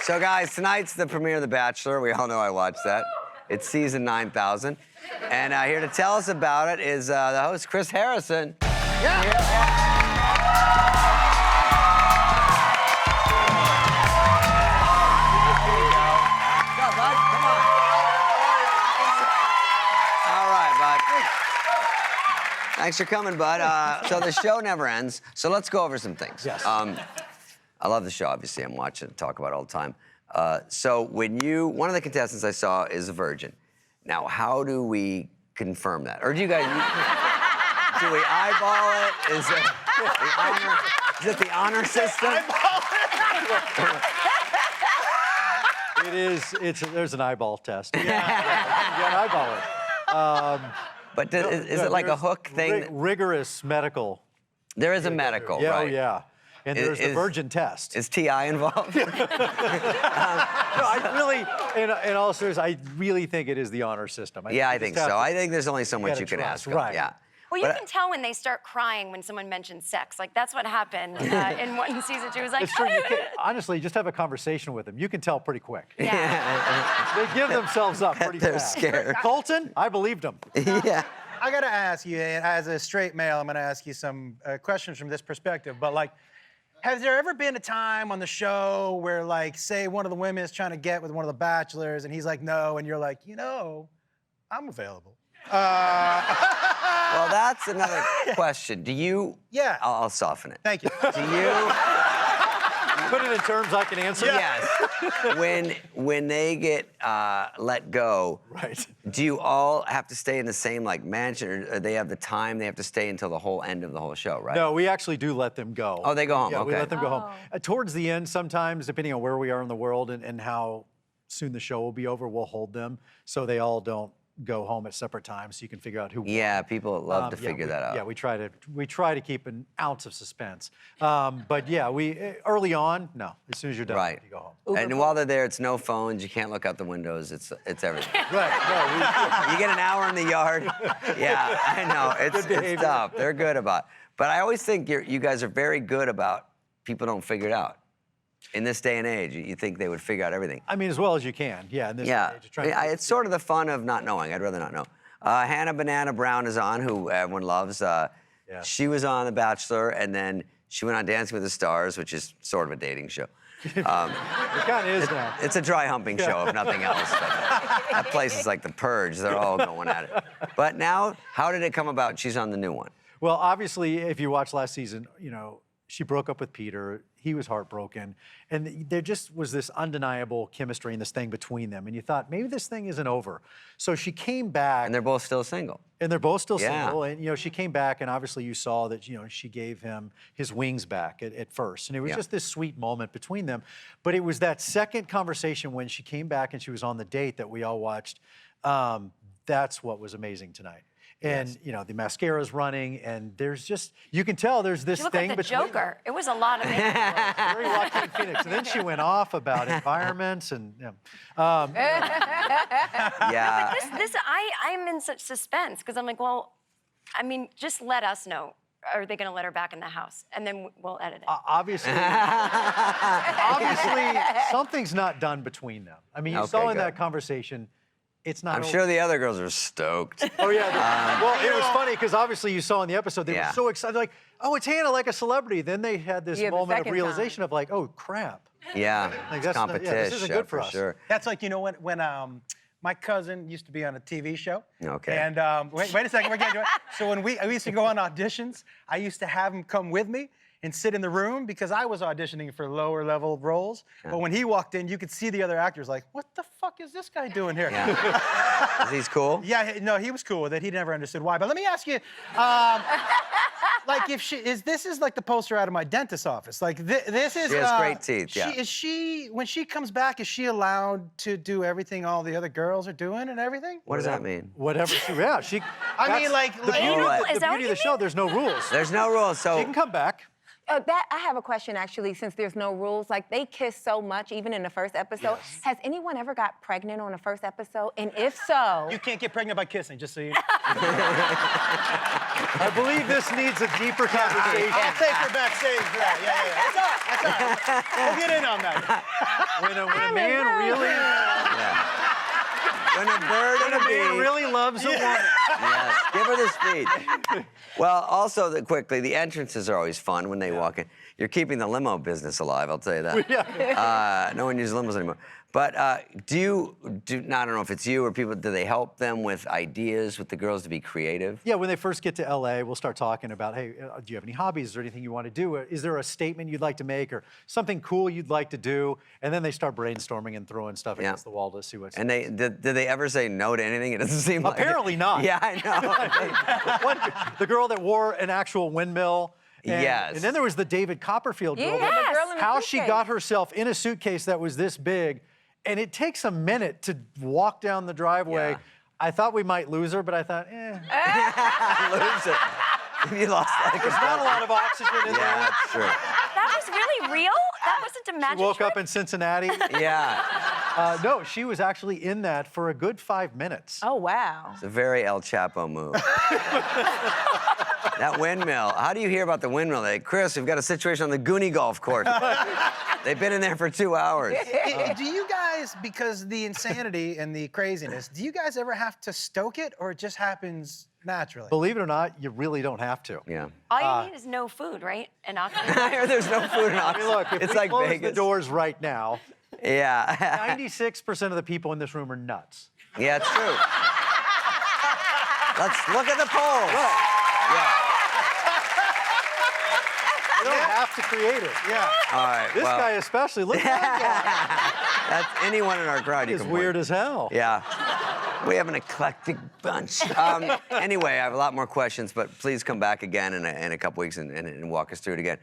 So, guys, tonight's the premiere of The Bachelor. We all know I watched that. It's season 9,000. And here to tell us about it is the host, Chris Harrison. Yeah. What's up, bud? Come on. All right, bud. Thanks for coming, bud. So the show never ends. So let's go over some things. Yes. I love the show, obviously. I'm watching it, talk about it all the time. So one of the contestants I saw is a virgin. Now, how do we confirm that? Or do you guys, do we eyeball it? Is it the honor system? There's an eyeball test. Yeah. You gotta eyeball it. But is it like a hook thing? Rigorous medical. There is a medical, yeah, right? Oh, yeah. And there's the virgin test. Is T.I. involved? No, I really, in all seriousness, I really think it is the honor system. I think so. I think there's only so much you can trust, ask. right. Yeah. Well, you can tell when they start crying when someone mentions sex. Like, that's what happened in one season 2. It was like, it's true. Honestly, just have a conversation with them. You can tell pretty quick. yeah. They give themselves up pretty fast. They're scared. Colton, I believed him. Yeah. I gotta ask you, as a straight male, I'm gonna ask you some questions from this perspective. But like, has there ever been a time on the show where, like, say one of the women is trying to get with one of the bachelors, and he's like, no, and you're like, you know, I'm available. Well, that's another question. Do you? Yeah. I'll soften it. Thank you. Do you? Put it in terms I can answer. Yes. When they get let go, Right. do you all have to stay in the same like mansion, or they have the time they have to stay until the whole end of the whole show, right? No, we actually do let them go. Oh, they go home. Yeah, Okay. we let them go home. Towards the end, sometimes, depending on where we are in the world and how soon the show will be over, we'll hold them so they all don't go home at separate times, so you can figure out who. Yeah, people love to figure that out. Yeah, we try to keep an ounce of suspense. But yeah, early on, no. As soon as you're done, Right. you go home. And while they're there, it's no phones. You can't look out the windows. It's everything. Right. No, You get an hour in the yard. Yeah, I know. It's tough. They're good about it. But I always think you guys are very good about people don't figure it out. In this day and age, you think they would figure out everything. I mean, as well as you can. Yeah. In this Yeah, day and age, it's sort of the fun of not knowing. I'd rather not know. Hannah Banana Brown is on, who everyone loves. She was on The Bachelor, and then she went on Dancing with the Stars, which is sort of a dating show. it kind of is now. It's a dry humping show, if nothing else. But that place is like The Purge. They're all going at it. But now, how did it come about she's on the new one? Well, obviously, if you watched last season, you know, she broke up with Peter. He was heartbroken. And there just was this undeniable chemistry and this thing between them. And you thought, maybe this thing isn't over. So she came back. And they're both still single. And they're both still single. And, you know, she came back, and obviously you saw that, you know, she gave him his wings back at first. And it was just this sweet moment between them. But it was that second conversation when she came back and she was on the date that we all watched. That's what was amazing tonight. And, you know, the mascara's running, and there's just, you can tell there's this She looked thing like the between Joker. It was a lot of makeup. very Joaquin Phoenix. And then she went off about environments and, Yeah. I'm in such suspense because I'm like, well, I mean, just let us know. Are they going to let her back in the house? And then we'll edit it. obviously, something's not done between them. I mean, you saw in that conversation, it's not I'm over. sure the other girls are stoked. Oh, yeah. Well, it was funny because obviously you saw in the episode, they were so excited, like, oh, it's Hannah, like a celebrity. Then they had this moment of realization of like, oh, crap. Yeah, Like, it's competition. this isn't good for us. Sure. That's like, you know, when my cousin used to be on a TV show. Okay. And wait a second, we're getting to it. So when we used to go on auditions, I used to have him come with me and sit in the room because I was auditioning for lower level roles. But when he walked in, you could see the other actors like, what the fuck is this guy doing here? Yeah. He's cool? Yeah, no, he was cool with it. He never understood why. But let me ask you, like, if this is like the poster out of my dentist's office. Like, this is. She has great teeth. Yeah. When she comes back, is she allowed to do everything all the other girls are doing and everything? What does that mean? Whatever she, I mean, like, the beauty, is that what of you the show, there's no rules. There's no rules, so. She can come back. I have a question, actually, since there's no rules. Like, they kiss so much, even in the first episode. Yes. Has anyone ever got pregnant on the first episode? And if so... You can't get pregnant by kissing, just so you know. I believe this needs a deeper conversation. I'll take her backstage for that. Yeah. That's all right. We'll get in on that. When a man really, When a bird and a man bee. really loves a woman. Yes, give her the speed. Well, also, quickly, the entrances are always fun when they walk in. You're keeping the limo business alive, I'll tell you that. No one uses limos anymore. But I don't know if it's you or people, do they help them with ideas with the girls to be creative? Yeah, when they first get to LA, we'll start talking about, hey, do you have any hobbies? Is there anything you want to do? Is there a statement you'd like to make or something cool you'd like to do? And then they start brainstorming and throwing stuff against the wall to see what's. And did they ever say no to anything? It doesn't seem like Apparently it. not. Yeah, I know. The girl that wore an actual windmill. And, Yes. And then there was the David Copperfield girl. Yeah, the girl in the How she suitcase. got herself in a suitcase that was this big. And it takes a minute to walk down the driveway. Yeah. I thought we might lose her, but I thought, Lose it. You lost like there's not a lot of oxygen in Yeah, there. that's true. That was really real? That wasn't a magic Woke trick? up in Cincinnati. Yeah, No, she was actually in that for a good 5 minutes. Oh, wow. it's a very El Chapo move. That windmill. How do you hear about the windmill? They, Chris, we've got a situation on the Goonie golf course. They've been in there for 2 hours. Do you guys, because the insanity and the craziness, do you guys ever have to stoke it, or it just happens naturally? Believe it or not, you really don't have to. Yeah. All you need is no food, right? And oxygen. I hear there's no food in I mean, look, if It's we like close Vegas. the doors right now, Yeah. 96% of the people in this room are nuts. Yeah, it's true. Let's look at the polls. Yeah. You don't have to create it. Yeah. All right. This well, guy especially, look at that that's anyone in our crowd. guy. You He's can weird point. as hell. Yeah. We have an eclectic bunch. Anyway, I have a lot more questions, but please come back again in a couple weeks and walk us through it again.